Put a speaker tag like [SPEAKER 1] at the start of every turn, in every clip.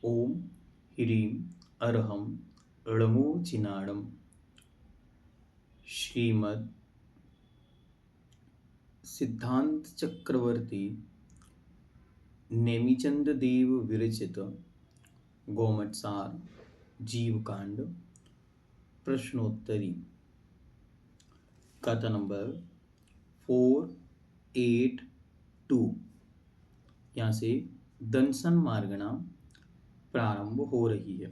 [SPEAKER 1] ओम ह्रीं अरहं ळमोचिनाडम श्रीमद् सिद्धांत चक्रवर्ती नेमिचंद देव विरचित गोमटसार जीवकांड प्रश्नोत्तरी कथा नंबर 482। यहाँ से दंसन मार्गना प्रारंभ हो रही है।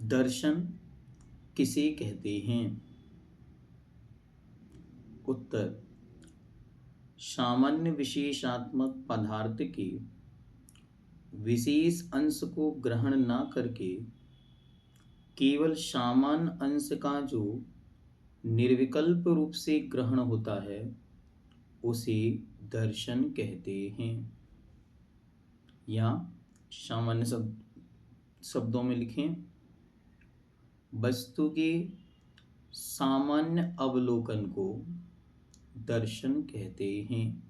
[SPEAKER 1] दर्शन किसे कहते हैं? उत्तर, सामान्य विशेषात्मक पदार्थ के विशेष अंश को ग्रहण न करके केवल सामान्य अंश का जो निर्विकल्प रूप से ग्रहण होता है उसे दर्शन कहते हैं। या सामान्य शब्दों में लिखें, वस्तु के सामान्य अवलोकन को दर्शन कहते हैं।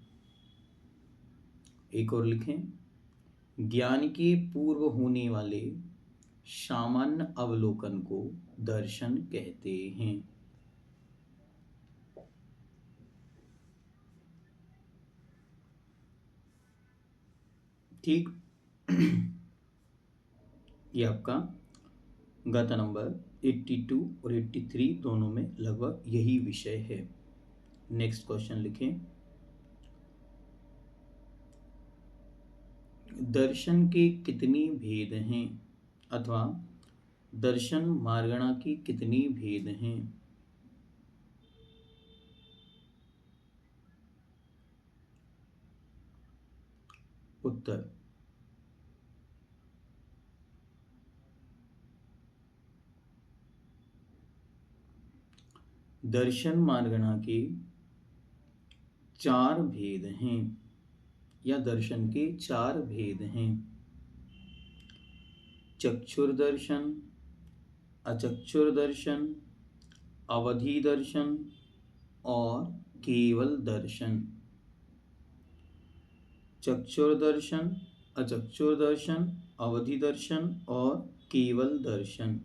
[SPEAKER 1] एक और लिखें, ज्ञान के पूर्व होने वाले सामान्य अवलोकन को दर्शन कहते हैं। ठीक। ये आपका गता नंबर 82 और 83 दोनों में लगभग यही विषय है। नेक्स्ट क्वेश्चन लिखें, दर्शन के कितनी भेद हैं अथवा दर्शन मार्गणा की कितनी भेद हैं? उत्तर, दर्शन मार्गणा के 4 भेद हैं या दर्शन के 4 भेद हैं। चक्षुर्दर्शन, अचक्षुर्दर्शन, अवधि दर्शन और केवल दर्शन। चक्षुर्दर्शन, अचक्षुर्दर्शन, अवधि दर्शन और केवल दर्शन।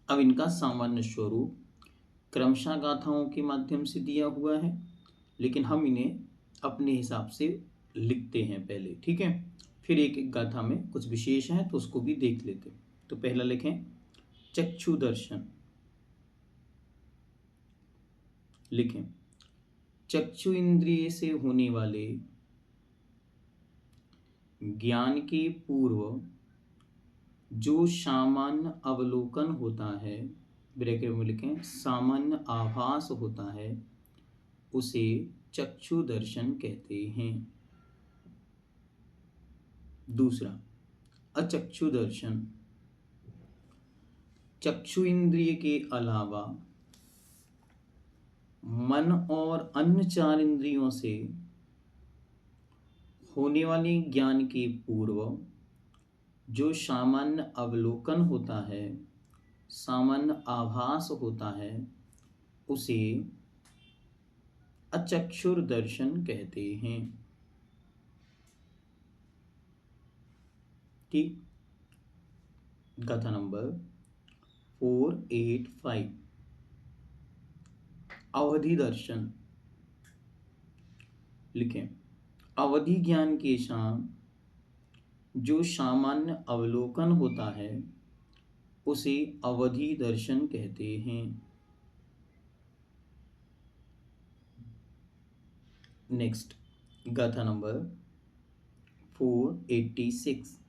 [SPEAKER 1] अब इनका सामान्य स्वरूप क्रमशः गाथाओं के माध्यम से दिया हुआ है, लेकिन हम इन्हें अपने हिसाब से लिखते हैं पहले, ठीक है। फिर एक एक गाथा में कुछ विशेष है तो उसको भी देख लेते। तो पहला लिखें, चक्षु दर्शन। लिखें, चक्षु इंद्रिय से होने वाले ज्ञान के पूर्व जो सामान्य अवलोकन होता है, ब्रैकेट में लिखें, सामान्य आभास होता है, उसे चक्षु दर्शन कहते हैं। दूसरा, अचक्षु दर्शन। चक्षु इंद्रिय के अलावा मन और अन्य 4 इंद्रियों से होने वाले ज्ञान के पूर्व जो सामान्य अवलोकन होता है, सामान्य आभास होता है, उसे अचक्षुर दर्शन कहते हैं। ठीक। गाथा नंबर 485, अवधि दर्शन। लिखें, अवधि ज्ञान के साथ जो सामान्य अवलोकन होता है उसे अवधि दर्शन कहते हैं। नेक्स्ट, गाथा नंबर 486,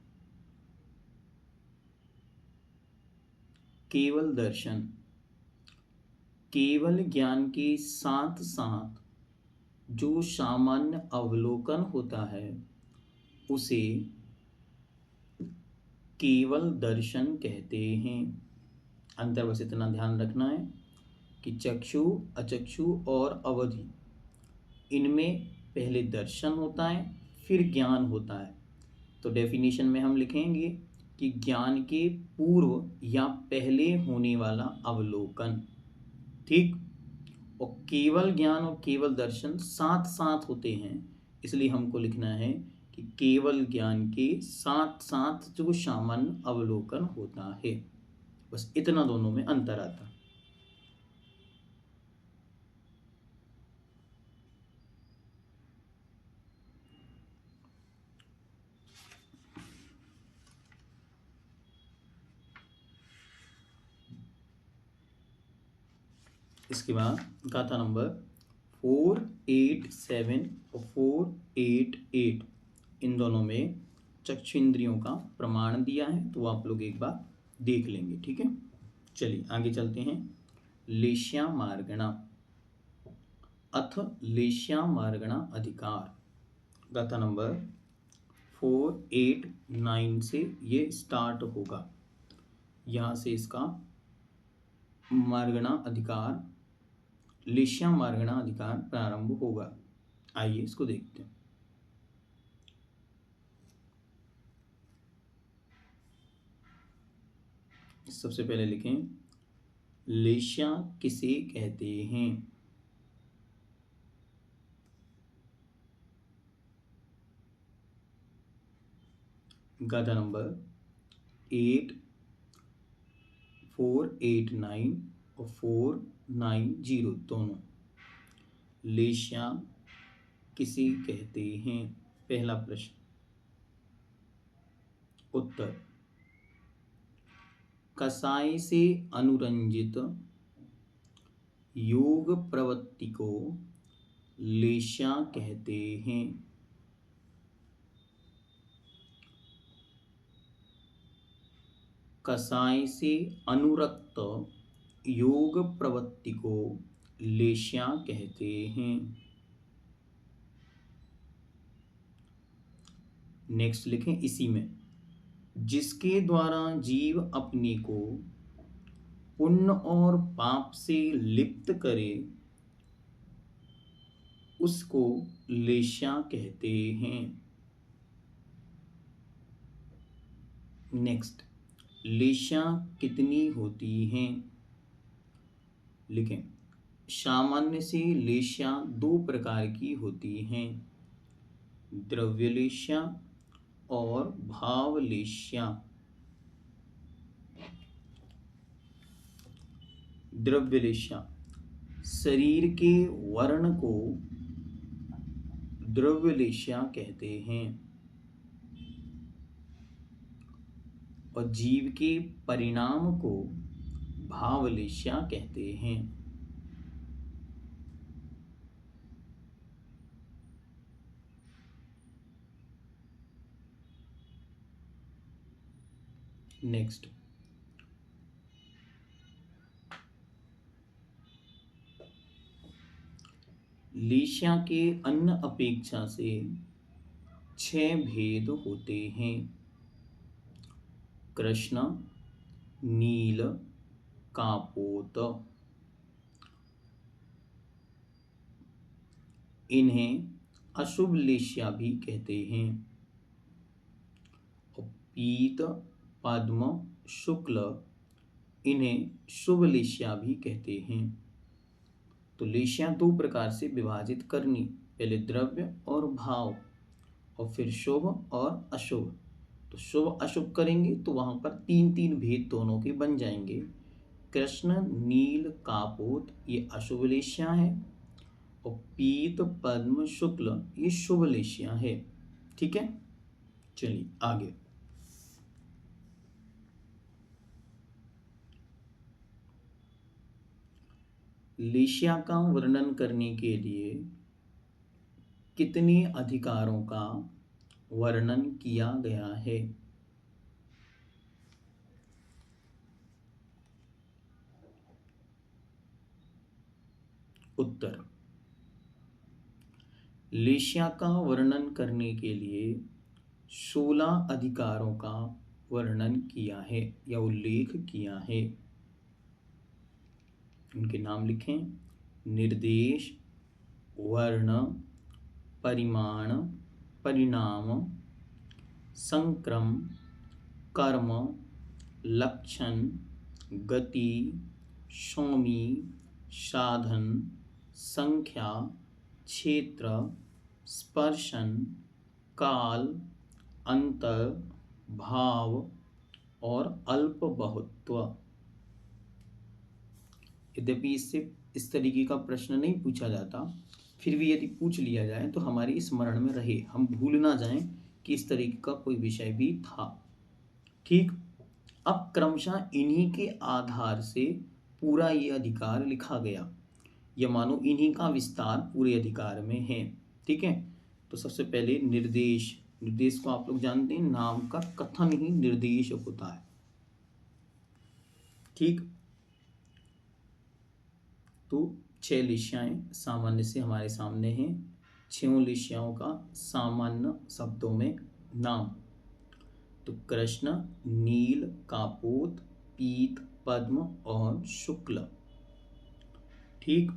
[SPEAKER 1] केवल दर्शन। केवल ज्ञान के साथ साथ जो सामान्य अवलोकन होता है उसे केवल दर्शन कहते हैं। अंतर बस इतना ध्यान रखना है कि चक्षु, अचक्षु और अवधि, इनमें पहले दर्शन होता है फिर ज्ञान होता है। तो डेफिनेशन में हम लिखेंगे कि ज्ञान के पूर्व या पहले होने वाला अवलोकन। ठीक। और केवल ज्ञान और केवल दर्शन साथ साथ होते हैं, इसलिए हमको लिखना है कि केवल ज्ञान के साथ साथ जो सामान्य अवलोकन होता है, बस इतना दोनों में अंतर आता है। इसके बाद गाथा नंबर 487 और 488, इन दोनों में चक्षु इंद्रियों का प्रमाण दिया है, तो आप लोग एक बार देख लेंगे। ठीक है, चलिए आगे चलते हैं। लेश्या मार्गणा अथ लेश्या मार्गणा अधिकार, गाथा नंबर 489 से ये स्टार्ट होगा। यहाँ से इसका मार्गणा अधिकार, लेश्या मार्गणा अधिकार प्रारंभ होगा। आइए इसको देखते हैं। सबसे पहले लिखें, लेश्या किसे कहते हैं? गाथा नंबर 489 और 490 दोनों लेश्या किसे कहते हैं? पहला प्रश्न। उत्तर, कसाय से अनुरंजित योग प्रवृत्ति को लेश्या कहते हैं। कसाय से अनुरक्त योग प्रवृत्ति को लेश्या कहते हैं। नेक्स्ट लिखें इसी में, जिसके द्वारा जीव अपने को पुण्य और पाप से लिप्त करे उसको लेश्या कहते हैं। नेक्स्ट, लेश्या कितनी होती हैं? लिखें, सामान्य से लेश्या दो प्रकार की होती हैं, द्रव्य लेश्या और भाव लेश्या। द्रव्य लेश्या, शरीर के वर्ण को द्रव्य लेश्या कहते हैं और जीव के परिणाम को भाव लेश्या कहते हैं। नेक्स्ट, लेश्या के अन्य अपेक्षा से 6 भेद होते हैं, कृष्ण, नील, कापोत। इन्हें अशुभ लेश्या भी कहते हैं। और पीत, पद्म, शुक्ल, इन्हें शुभ लेश्या भी कहते हैं। तो लेश्या दो प्रकार से विभाजित करनी, पहले द्रव्य और भाव और फिर शुभ और अशुभ। तो शुभ अशुभ करेंगे तो वहां पर 3 भेद दोनों के बन जाएंगे। कृष्ण, नील, कापोत ये अशुभ लेश्या है और पीत, पद्म, शुक्ल ये शुभ लेश्या है। ठीक है, चलिए आगे। लेश्या का वर्णन करने के लिए कितने अधिकारों का वर्णन किया गया है? उत्तर, लेश्या का वर्णन करने के लिए 16 अधिकारों का वर्णन किया है या उल्लेख किया है। उनके नाम लिखें, निर्देश, वर्ण, परिमाण, परिणाम, संक्रम, कर्म, लक्षण, गति, सौमी, साधन, संख्या, क्षेत्र, स्पर्शन, काल, अंतर, भाव और अल्प बहुत्व। यद्यपि इससे इस तरीके का प्रश्न नहीं पूछा जाता, फिर भी यदि पूछ लिया जाए तो हमारी स्मरण में रहे, हम भूल ना जाएं कि इस तरीके का कोई विषय भी था। ठीक, अब क्रमशः इन्हीं के आधार से पूरा ये अधिकार लिखा गया, या मानो इन्हीं का विस्तार पूरे अधिकार में है। ठीक है, तो सबसे पहले निर्देश। निर्देश को आप लोग जानते हैं, नाम का कथन ही निर्देश होता है। ठीक, तो 6 लिस्याएं सामान्य से हमारे सामने हैं। 6 लिस्याओं का सामान्य शब्दों में नाम, तो कृष्ण, नील, कापोत, पीत, पद्म और शुक्ल। ठीक,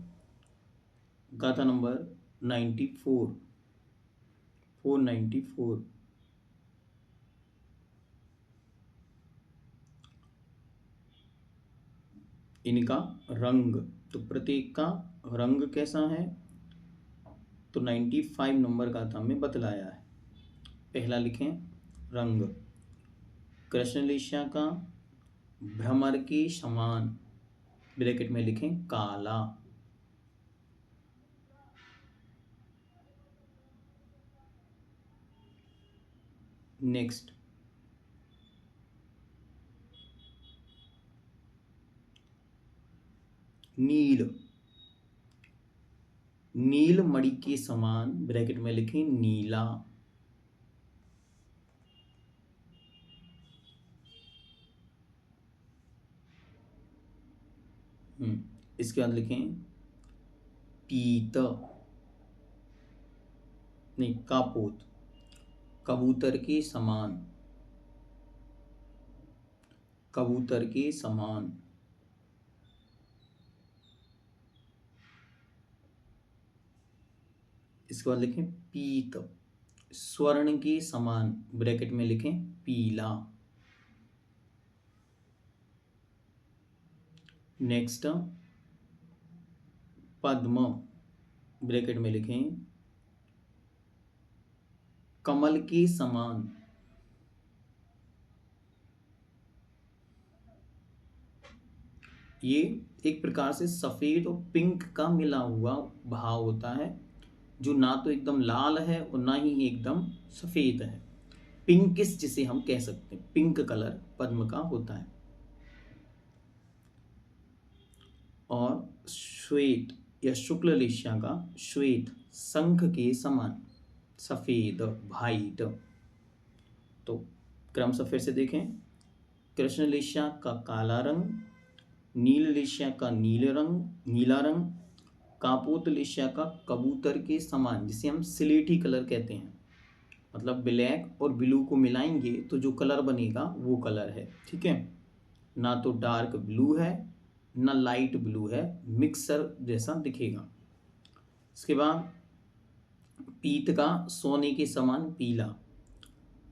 [SPEAKER 1] गाथा नंबर 94, 494। इनका रंग, तो प्रत्येक का रंग कैसा है, तो 95 नंबर गाथा में बतलाया है। पहला लिखें रंग, कृष्ण लिस्या का भ्रमर के समान, ब्रैकेट में लिखें काला। नेक्स्ट, नील, नील मणि के समान, ब्रैकेट में लिखें नीला। इसके बाद लिखें पीत, नहीं कापोत, कबूतर के समान, कबूतर के समान। इसके बाद लिखें पीत, स्वर्ण के समान, ब्रैकेट में लिखें पीला। नेक्स्ट, पद्म, ब्रैकेट में लिखें कमल के समान। ये एक प्रकार से सफेद और पिंक का मिला हुआ भाव होता है, जो ना तो एकदम लाल है और ना ही एकदम सफेद है। पिंकिश जिसे हम कह सकते हैं, पिंक कलर पद्म का होता है। और श्वेत या शुक्ल लिस्या का श्वेत, शंख के समान, सफेद, वाइट। तो क्रम से फिर से देखें, कृष्ण लिस्या का काला रंग, नील लिस्या का नीला रंग, कापोत लिस्या का कबूतर के समान, जिसे हम सिलेटी कलर कहते हैं, मतलब ब्लैक और ब्लू को मिलाएंगे तो जो कलर बनेगा वो कलर है। ठीक है, ना तो डार्क ब्लू है ना लाइट ब्लू है, मिक्सर जैसा दिखेगा। इसके बाद पीत का सोने के समान पीला।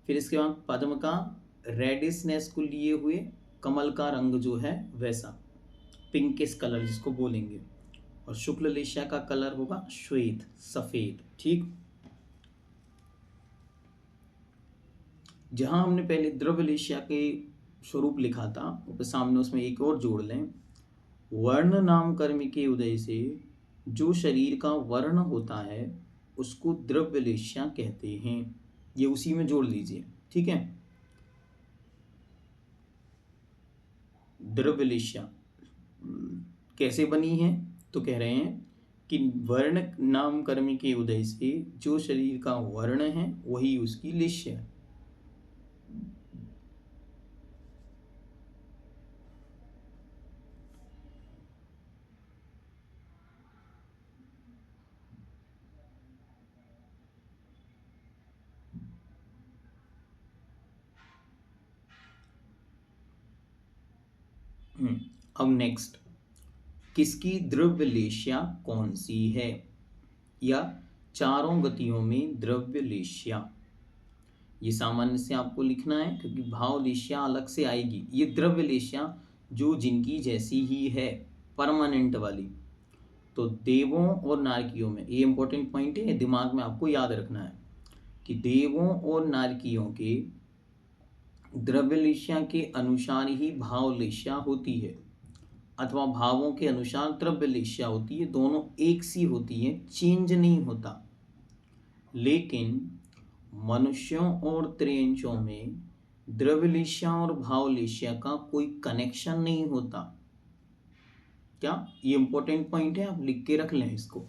[SPEAKER 1] फिर इसके बाद पद्म का रेडिशनेस को लिए हुए कमल का रंग जो है वैसा, पिंकिश कलर जिसको बोलेंगे। और शुक्ल लिस्या का कलर होगा श्वेत, सफेद। ठीक, जहां हमने पहले द्रव्य लिस्या के स्वरूप लिखा था, तो सामने उसमें एक और जोड़ लें, वर्ण नाम कर्म के उदय से जो शरीर का वर्ण होता है उसको द्रव्य लिस्या कहते हैं। ये उसी में जोड़ लीजिए। ठीक है, द्रव्य लिस्या कैसे बनी है, तो कह रहे हैं कि वर्ण नाम कर्म के उदय से जो शरीर का वर्ण है वही उसकी लिस्या है। अब नेक्स्ट, किसकी द्रव्य लिस्या कौन सी है, या चारों गतियों में द्रव्य लिस्या। ये सामान्य से आपको लिखना है क्योंकि भाव लिस्या अलग से आएगी। ये द्रव्य लिस्या जो जिनकी जैसी ही है, परमानेंट वाली, तो देवों और नारकियों में, ये इंपॉर्टेंट पॉइंट है, दिमाग में आपको याद रखना है कि देवों और नारकियों के द्रव्यलेशा के अनुसार ही भावलेशा होती है, अथवा भावों के अनुसार द्रव्यलेशा होती है। दोनों एक सी होती है, चेंज नहीं होता। लेकिन मनुष्यों और त्रयंचों में द्रव्यलेशा और भावलेशा का कोई कनेक्शन नहीं होता। क्या? ये इंपॉर्टेंट पॉइंट है, आप लिख के रख लें इसको,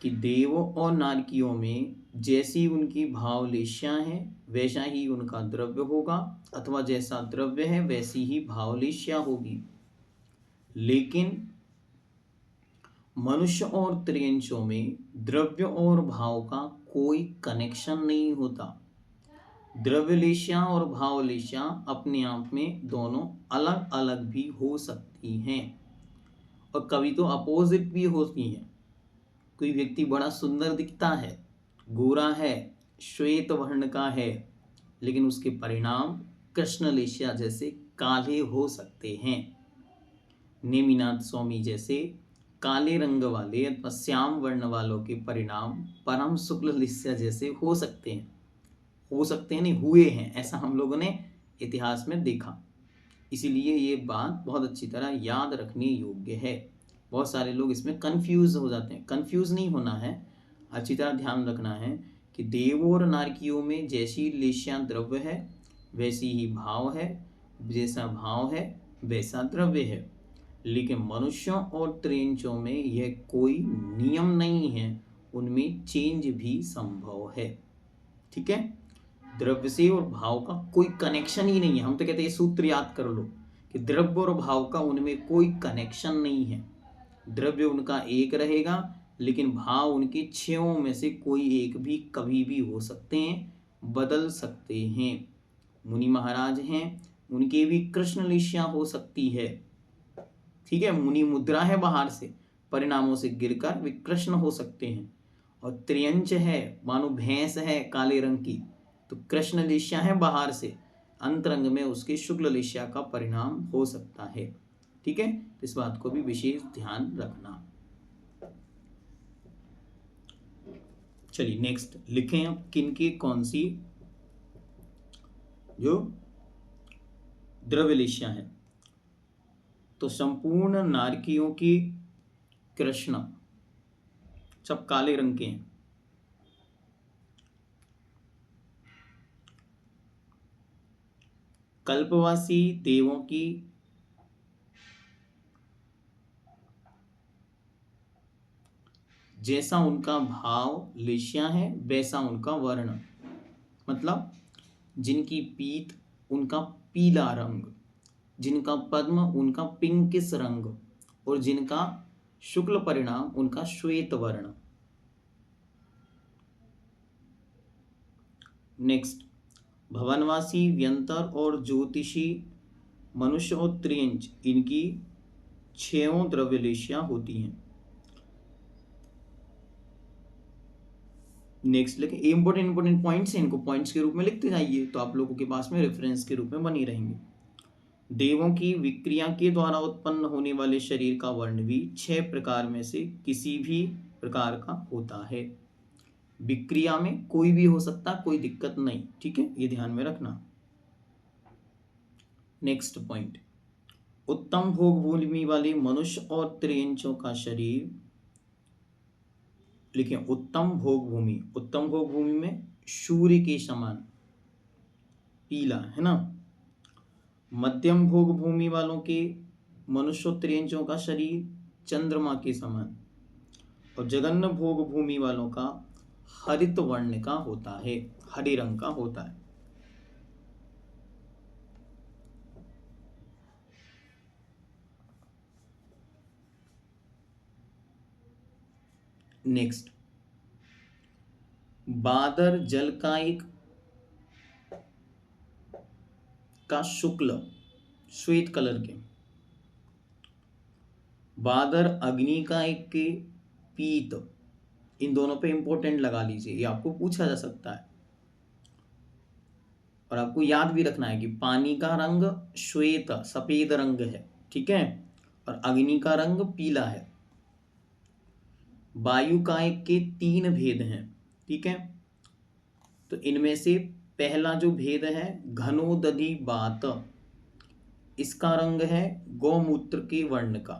[SPEAKER 1] कि देवों और नारकियों में जैसी उनकी भावलेशा है वैसा ही उनका द्रव्य होगा, अथवा जैसा द्रव्य है वैसी ही भावलेशा होगी। लेकिन मनुष्य और त्रयंचों में द्रव्य और भाव का कोई कनेक्शन नहीं होता। द्रव्यलेशा और भावलेशा अपने आप में दोनों अलग अलग भी हो सकती हैं, और कभी तो अपोजिट भी होती हैं। कोई व्यक्ति बड़ा सुंदर दिखता है, गोरा है, श्वेत वर्ण का है, लेकिन उसके परिणाम कृष्णलेशा जैसे काले हो सकते हैं। नेमिनाथ स्वामी जैसे काले रंग वाले अथवा श्याम वर्ण वालों के परिणाम परम शुक्ल लेशा जैसे हो सकते हैं। हो सकते हैं नहीं, हुए हैं, ऐसा हम लोगों ने इतिहास में देखा। इसीलिए ये बात बहुत अच्छी तरह याद रखने योग्य है। बहुत सारे लोग इसमें कंफ्यूज हो जाते हैं। कंफ्यूज नहीं होना है, अच्छी तरह ध्यान रखना है कि देवों और नारकियों में जैसी लेशा द्रव्य है वैसी ही भाव है, जैसा भाव है वैसा द्रव्य है। लेकिन मनुष्यों और त्रयंचों में यह कोई नियम नहीं है, उनमें चेंज भी संभव है। ठीक है, द्रव्य से और भाव का कोई कनेक्शन ही नहीं है। हम तो कहते हैं ये सूत्र याद कर लो कि द्रव्य और भाव का उनमें कोई कनेक्शन नहीं है। द्रव्य उनका एक रहेगा, लेकिन भाव उनके छयों में से कोई एक भी कभी भी हो सकते हैं, बदल सकते हैं। मुनि महाराज हैं, उनके भी कृष्ण लेशा हो सकती है। ठीक है, मुनि मुद्रा है बाहर से, परिणामों से गिरकर वे कृष्ण हो सकते हैं। और त्रियंच है, मानो भैंस है काले रंग की, तो कृष्ण लेशा है बाहर से, अंतरंग में उसके शुक्ल लेशा का परिणाम हो सकता है। ठीक है, इस बात को भी विशेष ध्यान रखना। चलिए नेक्स्ट लिखें अब किनकी कौन सी जो द्रव्यलेशा है। तो संपूर्ण नारकियों की कृष्ण सब काले रंग के हैं। कल्पवासी देवों की जैसा उनका भाव लेशा है वैसा उनका वर्ण, मतलब जिनकी पीत उनका पीला रंग, जिनका पद्म उनका पिंकिस रंग, और जिनका शुक्ल परिणाम उनका श्वेत वर्ण। नेक्स्ट, भवनवासी व्यंतर और ज्योतिषी मनुष्य और त्रियंच, इनकी छयों द्रव्यलेशा होती हैं। नेक्स्ट लिखें, इंपोर्टेंट पॉइंट्स हैं, इनको पॉइंट्स के रूप में लिखते जाइए तो आप लोगों के पास में रेफरेंस के रूप में बनी रहेंगे। देवों की विक्रिया के द्वारा उत्पन्न होने वाले शरीर का वर्ण भी 6 प्रकार में से किसी भी प्रकार का होता है। विक्रिया में कोई भी हो सकता, कोई दिक्कत नहीं। ठीक है, ये ध्यान में रखना। नेक्स्ट पॉइंट, उत्तम भोग भूमि वाले मनुष्य और त्रियंचों का शरीर, लिखें उत्तम भोग भूमि। उत्तम भोग भूमि में सूर्य के समान पीला है ना। मध्यम भोग भूमि वालों के मनुष्य त्रियंचों का शरीर चंद्रमा के समान, और जघन्य भोग भूमि वालों का हरित वर्ण का होता है, हरे रंग का होता है। नेक्स्ट, बादर जल का एक का शुक्ल श्वेत कलर के, बादर अग्नि का एक के पीत, इन दोनों पे इंपॉर्टेंट लगा लीजिए, ये आपको पूछा जा सकता है। और आपको याद भी रखना है कि पानी का रंग श्वेत सफेद रंग है। ठीक है, और अग्नि का रंग पीला है। वायुकाय के 3 भेद हैं, ठीक है। तो इनमें से पहला जो भेद है घनोदधि वात, इसका रंग है गौमूत्र के वर्ण का।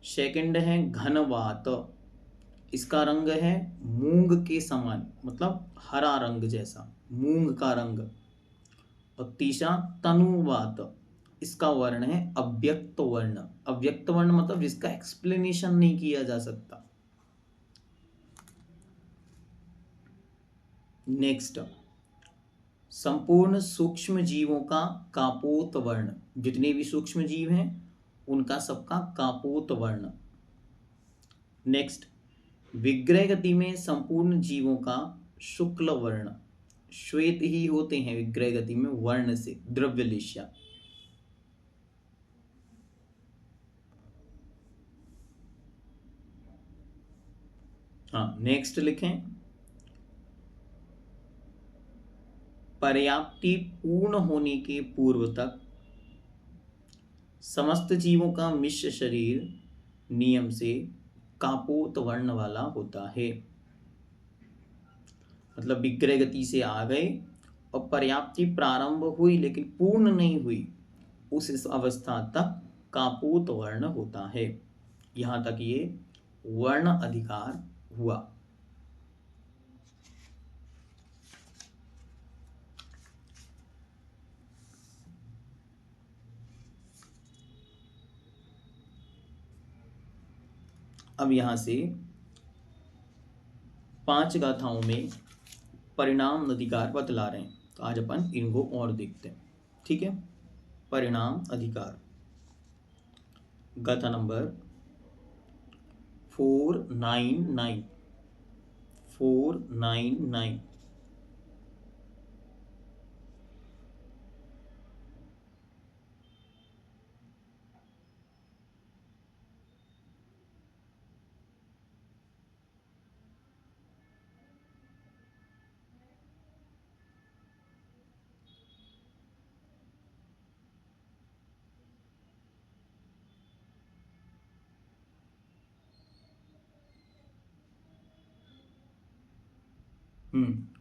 [SPEAKER 1] सेकंड है घनवात, इसका रंग है मूंग के समान, मतलब हरा रंग जैसा, मूंग का रंग। और तीसरा तनुवात, इसका वर्ण है अव्यक्त वर्ण। अव्यक्त वर्ण मतलब जिसका एक्सप्लेनेशन नहीं किया जा सकता। नेक्स्ट, संपूर्ण सूक्ष्म जीवों का कापोत वर्ण, जितने भी सूक्ष्म जीव हैं उनका सबका कापोत वर्ण। नेक्स्ट, विग्रह गति में संपूर्ण जीवों का शुक्ल वर्ण, श्वेत ही होते हैं विग्रह गति में वर्ण से, द्रव्यलेश्या। हाँ, नेक्स्ट लिखें, पर्याप्ति पूर्ण होने के पूर्व तक समस्त जीवों का मिश्र शरीर नियम से कापोत वर्ण वाला होता है। मतलब विग्रह गति से आ गए और पर्याप्ति प्रारंभ हुई लेकिन पूर्ण नहीं हुई, उस अवस्था तक कापोत वर्ण होता है। यहाँ तक ये वर्ण अधिकार हुआ। अब यहाँ से 5 गाथाओं में परिणाम अधिकार बतला रहे हैं, तो आज अपन इनको और देखते हैं, ठीक है। परिणाम अधिकार, गाथा नंबर 499। 499।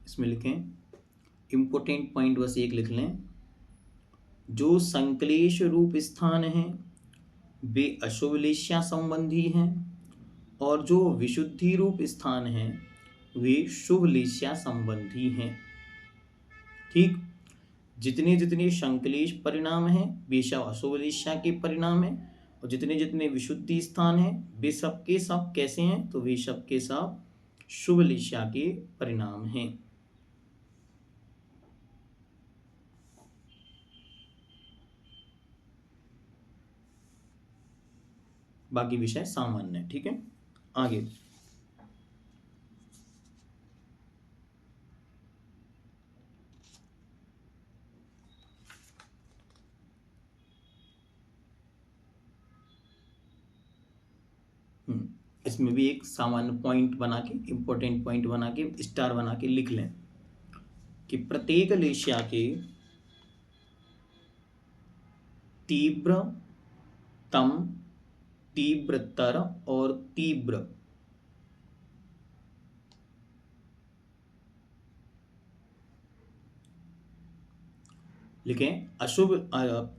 [SPEAKER 1] इसमें लिखें, इम्पोर्टेंट पॉइंट बस एक लिख लें, जो संक्लेश रूप स्थान हैं वे अशुभ लेश्या संबंधी हैं, और जो विशुद्धि रूप स्थान हैं वे शुभ लेश्या संबंधी हैं। ठीक, जितने जितने संक्लेश परिणाम हैं वे सब अशुभ लेश्या के परिणाम हैं, और जितने जितने विशुद्धि स्थान हैं वे सब के सब कैसे हैं, तो वे सब के सब शुभ लेश्या के परिणाम हैं। बाकी विषय सामान्य है, ठीक है। आगे, इसमें भी एक सामान्य पॉइंट बना के, इंपॉर्टेंट पॉइंट बना के, स्टार बना के लिख लें कि प्रत्येक लेश्या के तीव्र, तम, तीव्रतर और तीव्र लिखें। अशुभ,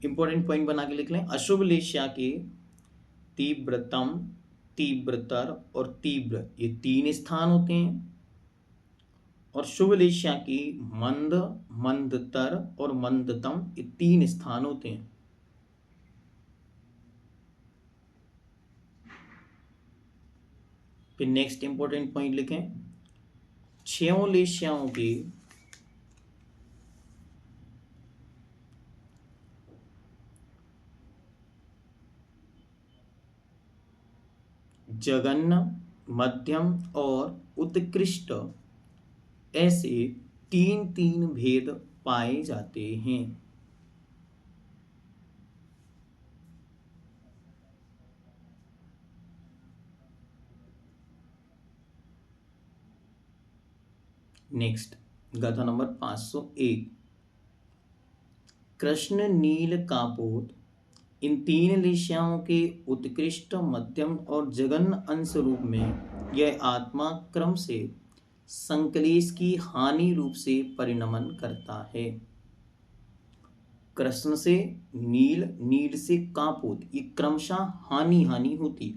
[SPEAKER 1] इंपॉर्टेंट पॉइंट बना के लिख लें, अशुभ लेश्या के तीव्रतम, तीव्रतर और तीव्र, ये 3 स्थान होते हैं, और शुभ लेश्या की मंद, मंदतर और मंदतम, ये 3 स्थान होते हैं। फिर नेक्स्ट इंपॉर्टेंट पॉइंट लिखें, 6 लेश्याओं के जघन्य, मध्यम और उत्कृष्ट, ऐसे 3 भेद पाए जाते हैं। नेक्स्ट, गाथा नंबर 501, कृष्ण नील कापोत इन तीन लेश्याओं के उत्कृष्ट, मध्यम और जघन्य अंश रूप में यह आत्मा क्रम से संकलेश की हानि रूप से परिणमन करता है। कृष्ण से नील, नील से कापोत, ये क्रमशः हानि हानि होती।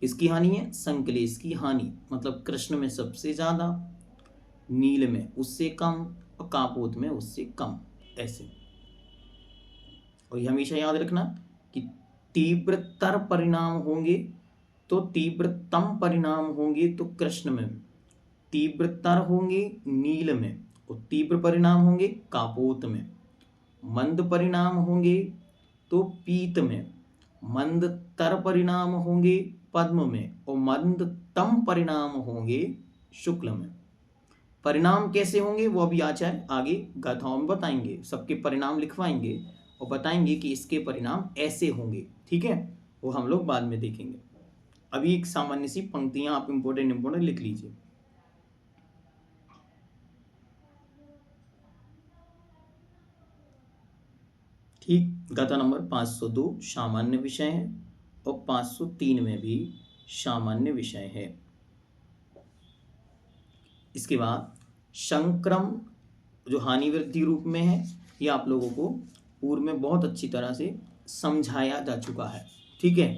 [SPEAKER 1] इसकी हानि है संकलेश की हानि, मतलब कृष्ण में सबसे ज्यादा, नील में उससे कम और कापोत में उससे कम, ऐसे। और ये हमेशा याद रखना कि तीव्रतर परिणाम होंगे तो तीव्रतम परिणाम होंगे तो कृष्ण में, तीव्रतर होंगे नील में और तीव्र परिणाम होंगे कापोत में, मंद परिणाम होंगे तो पीत में, मंदतर परिणाम होंगे पद्म में और मंदतम परिणाम होंगे शुक्ल में। परिणाम कैसे होंगे वो अभी आचार्य आगे गाथाओं में बताएंगे, सबके परिणाम लिखवाएंगे और बताएंगे कि इसके परिणाम ऐसे होंगे, ठीक है, वो हम लोग बाद में देखेंगे। अभी एक सामान्य सी पंक्तियां आप इंपोर्टेंट लिख लीजिए। ठीक, गाथा नंबर 502 सामान्य विषय है और 503 में भी सामान्य विषय है। इसके बाद संक्रम जो हानि वृद्धि रूप में है, ये आप लोगों को पूर्व में बहुत अच्छी तरह से समझाया जा चुका है, ठीक है।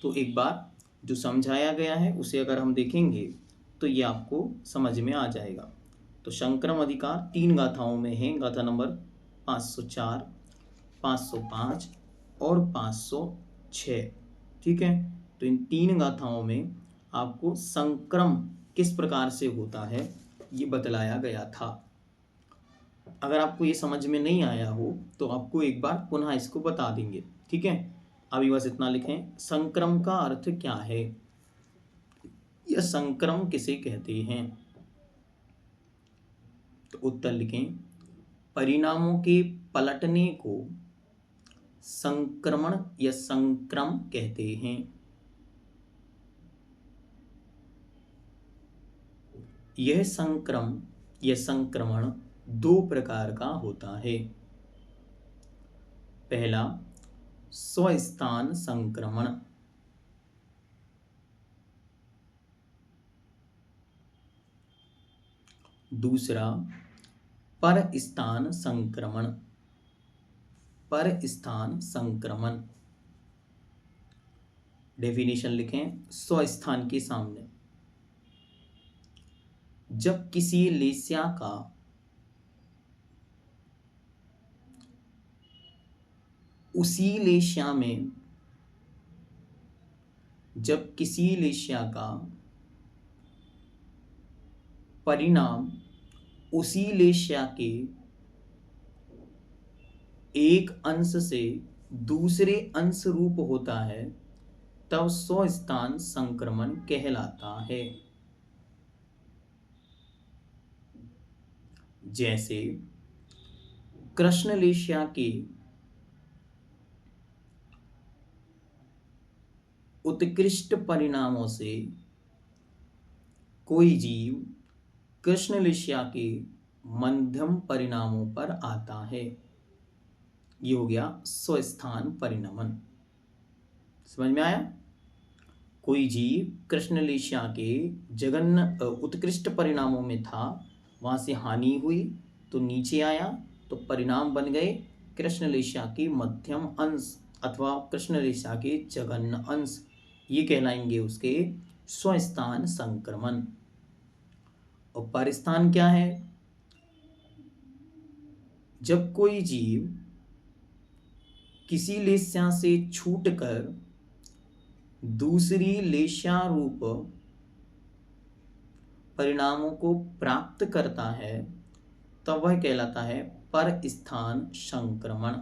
[SPEAKER 1] तो एक बार जो समझाया गया है उसे अगर हम देखेंगे तो ये आपको समझ में आ जाएगा। तो संक्रम अधिकार 3 गाथाओं में है, गाथा नंबर 504, 505 और 506, ठीक है। तो इन 3 गाथाओं में आपको संक्रम किस प्रकार से होता है ये बतलाया गया था। अगर आपको ये समझ में नहीं आया हो तो आपको एक बार पुनः इसको बता देंगे, ठीक है। अभी बस इतना लिखें, संक्रम का अर्थ क्या है या संक्रम किसे कहते हैं। तो उत्तर लिखें, परिणामों के पलटने को संक्रमण या संक्रम कहते हैं। यह संक्रम या संक्रमण 2 प्रकार का होता है। पहला स्वस्थान संक्रमण, दूसरा परस्थान संक्रमण, परस्थान संक्रमण। डेफिनेशन लिखें स्वस्थान के सामने, जब किसी लेस्या का उसी लेस्या में, जब किसी लेस्या का परिणाम उसी लेस्या के एक अंश से दूसरे अंश रूप होता है तब स्वस्थान संक्रमण कहलाता है। जैसे कृष्ण लेस्या के उत्कृष्ट परिणामों से कोई जीव कृष्ण लेस्या के मध्यम परिणामों पर आता है, ये हो गया स्वस्थान परिणमन। समझ में आया। कोई जीव कृष्ण लेस्या के जघन्य उत्कृष्ट परिणामों में था, वहां से हानि हुई तो नीचे आया तो परिणाम बन गए कृष्ण लेस्या के मध्यम अंश अथवा कृष्ण लेस्या के जघन्य अंश, ये कहलाएंगे उसके स्वस्थान संक्रमण। और परस्थान क्या है, जब कोई जीव किसी लेस्या से छूटकर दूसरी लेस्या रूप परिणामों को प्राप्त करता है तब वह कहलाता है परस्थान संक्रमण।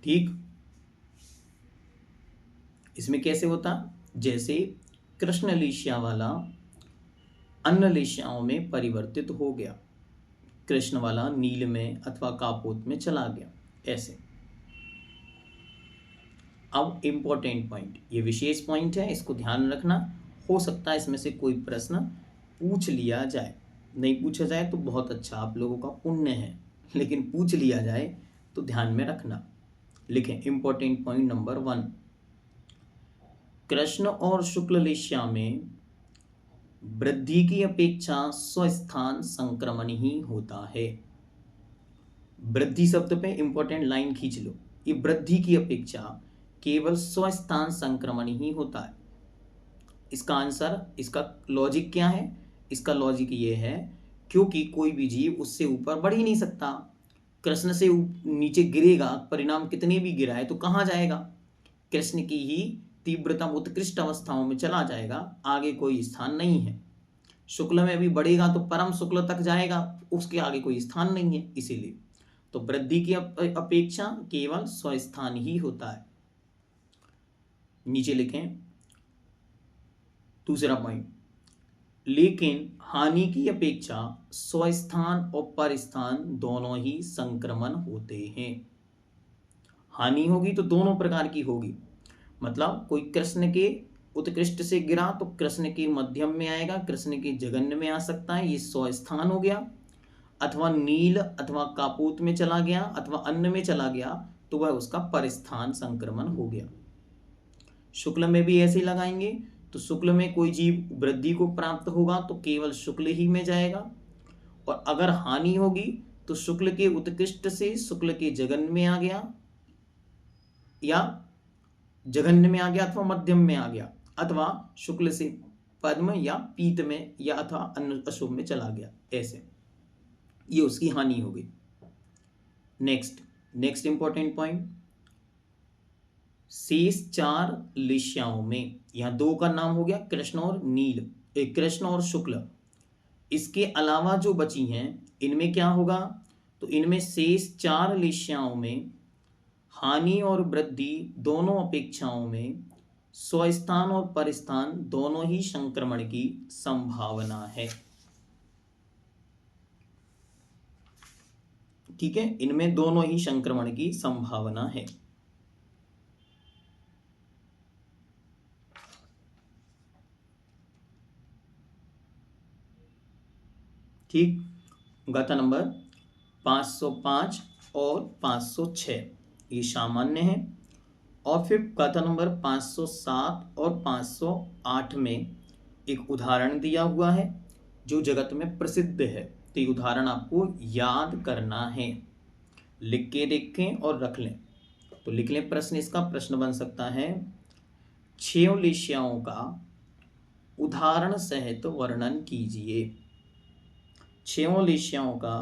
[SPEAKER 1] ठीक, इसमें कैसे होता, जैसे कृष्ण लेस्या वाला अन्य लेस्याओं में परिवर्तित हो गया, कृष्ण वाला नील में अथवा कापोत में चला गया, ऐसे। अब इंपॉर्टेंट पॉइंट, ये विशेष पॉइंट है, इसको ध्यान रखना हो सकता है इसमें से कोई प्रश्न पूछ लिया जाए। नहीं पूछा जाए तो बहुत अच्छा, आप लोगों का पुण्य है, लेकिन पूछ लिया जाए तो ध्यान में रखना। लिखें इंपॉर्टेंट पॉइंट नंबर 1, कृष्ण और शुक्ल लेश्या में वृद्धि की अपेक्षा स्वस्थान संक्रमण ही होता है। वृद्धि शब्द पे इंपॉर्टेंट लाइन खींच लो, ये वृद्धि की अपेक्षा केवल स्वस्थान संक्रमण ही होता है। इसका आंसर, इसका लॉजिक क्या है? इसका लॉजिक ये है क्योंकि कोई भी जीव उससे ऊपर बढ़ ही नहीं सकता। कृष्ण से नीचे गिरेगा, परिणाम कितने भी गिरा है तो कहाँ जाएगा? कृष्ण की ही तीव्रतम उत्कृष्ट अवस्थाओं में चला जाएगा, आगे कोई स्थान नहीं है। शुक्ल में भी बढ़ेगा तो परम शुक्ल तक जाएगा, उसके आगे कोई स्थान नहीं है। इसीलिए तो वृद्धि की अपेक्षा केवल स्वस्थान ही होता है। नीचे लिखें दूसरा पॉइंट, लेकिन हानि की अपेक्षा स्वस्थान और परस्थान दोनों ही संक्रमण होते हैं। हानि होगी तो दोनों प्रकार की होगी, मतलब कोई कृष्ण के उत्कृष्ट से गिरा तो कृष्ण के मध्यम में आएगा, कृष्ण के जघन्य में आ सकता है, ये स्वस्थान हो गया। अथवा नील अथवा कापूत में चला गया अथवा अन्न में चला गया तो वह उसका परस्थान संक्रमण हो गया। शुक्ल में भी ऐसे ही लगाएंगे तो शुक्ल में कोई जीव वृद्धि को प्राप्त होगा तो केवल शुक्ल ही में जाएगा, और अगर हानि होगी तो शुक्ल के उत्कृष्ट से शुक्ल के जघन्य में आ गया या जघन्य में आ गया अथवा मध्यम में आ गया, अथवा शुक्ल से पद्म या पीत में या अथवा अन्य अशुभ में चला गया, ऐसे ये उसकी हानि हो गई। नेक्स्ट इंपॉर्टेंट पॉइंट, शेष 4 लेश्याओं में, यहां 2 का नाम हो गया कृष्ण और नील, कृष्ण और शुक्ल, इसके अलावा जो बची हैं इनमें क्या होगा? तो इनमें शेष 4 लेश्याओं में हानि और वृद्धि दोनों अपेक्षाओं में स्वस्थान और परस्थान दोनों ही संक्रमण की संभावना है। ठीक है, इनमें दोनों ही संक्रमण की संभावना है। ठीक, गाथा नंबर 505 और 506 ये सामान्य है, और फिर गाथा नंबर 507 और 508 में एक उदाहरण दिया हुआ है जो जगत में प्रसिद्ध है। तो ये उदाहरण आपको याद करना है, लिख के देखें और रख लें। तो लिख लें प्रश्न, इसका प्रश्न बन सकता है 6 लेश्याओं का उदाहरण सहित वर्णन कीजिए। 6 लेश्याओं का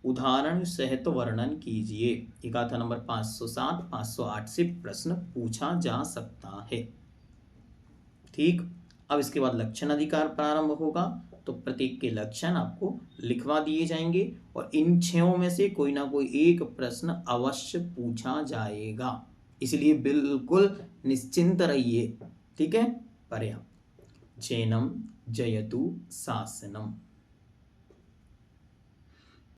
[SPEAKER 1] उदाहरण सहित वर्णन कीजिए। गाथा नंबर 507 508 से प्रश्न पूछा जा सकता है। ठीक, अब इसके बाद लक्षण अधिकार प्रारंभ होगा, तो प्रत्येक के लक्षण आपको लिखवा दिए जाएंगे और इन 6 में से कोई ना कोई एक प्रश्न अवश्य पूछा जाएगा, इसलिए बिल्कुल निश्चिंत रहिए। ठीक है, पर्याप्त। जैनम जयतु शासनम।